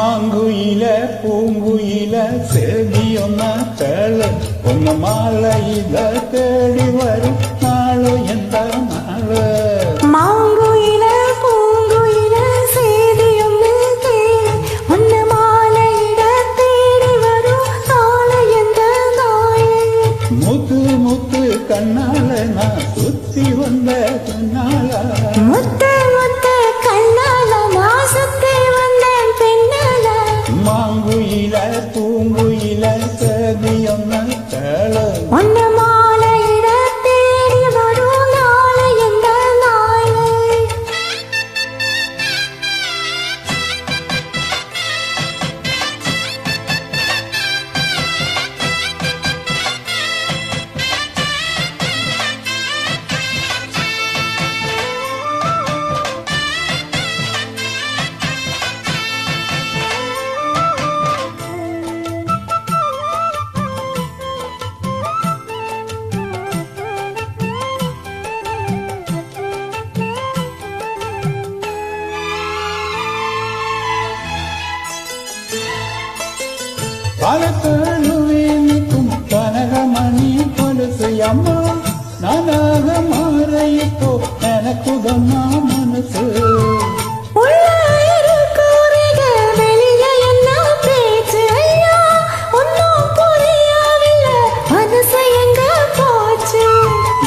மாங்குயில பூங்குயில சேதி ஒன்ன கேளு ஒன்னு மாலையில தேடி வரும் நாளு எந்த நாளு மாங்குயில பூங்குயில சேதி ஒன்னு கேளு ஒன்னு மாலையில தேடி வரும் நாளு எந்த நாளு முத்து முத்து கண்ணால நான் சுத்தி வந்த கண்ணால முத்து முத்து கண்ணால நான் சுத்தி வந்தேன் பெண்ணால மாங்குயில பூங்குயில சேதி ஒன்ன கேளு ஒன்னு மாலையிட தேடி வரும் நாளு எந்த நாளு பலத்தழுவேனுக்கும் கனகமணி கொலுசு அம்மா நானாக மாற இப்போ எனக்கு தன்னா மனசு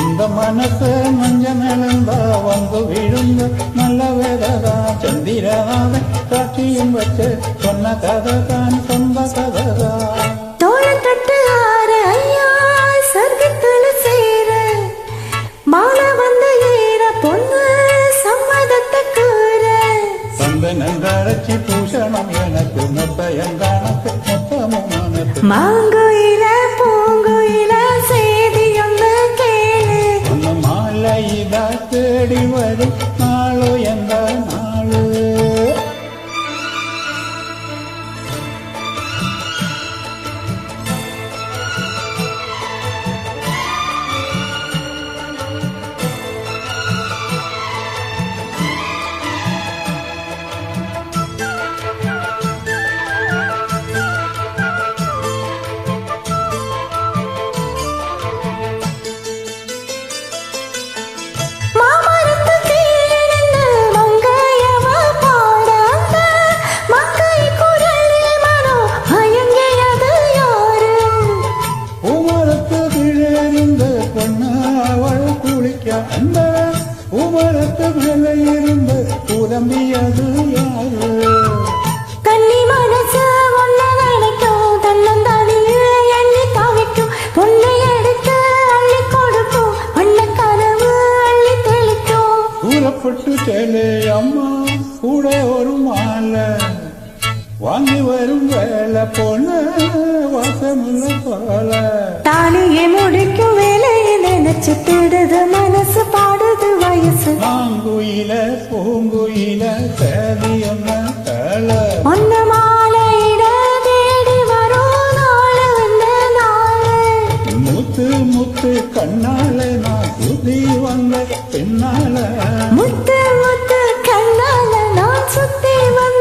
இந்த மனசு மஞ்ச நிலந்தா வந்து விழுந்த நல்ல வேததா சந்திரனாவை காட்சியும் வச்சு சொன்ன கதை தான் சொந்த கதைதா தோழத்தட்டு ஆற ஐயா சொர்க்கத்துல சேர மாலை வந்து ஏற பொண்ணு சம்மதத்தை கூற சந்தனந்தரச்சி பூஷணம் எனக்கு முத்தையங்கானத்து மொத்தமும் மனத்து மாங்குயில பூங்குயில சேதி ஒன்று கேளு ஒன்னு மாலையிதா தேடி வரும் நாளு எந்த நாளு மாமரத்து கீழிருந்து மங்கையவ பாட அந்த மங்கை குரலில் மனம் மயங்கியது யாரு உமரத்து கீழிருந்து பொண்ணு அவள் குளிக்க அந்த உமரத்து மேலே இருந்து புலம்பியது யாரு கன்னி மனசு ஒன்ன நினைக்கும் தன்னந்தானியே எண்ணி தவிக்கும் பொண்ணை எடுத்து அள்ளி கொடுக்கும் வண்ண கனவு அள்ளி தெளிக்கும் கூறப்பட்டு கேளு அம்மா கூட ஒரு மாலை வாங்கி வரும் வேலை பொண்ணு வாசமுள்ள போல தாலியை முடிக்கும் வேலையை நினைச்சு திடுது மனசு பாடுது வயசு மாங்குயில பூங்குயில சேதியம்ம கேள ஒன்னு மாலையிட தேடி வரும் நாளு வந்த நாளு முத்து முத்து கண்ணால நான் சுத்தி வந்த பின்னால முத்து முத்து கண்ணால நான் சுத்தி வந்த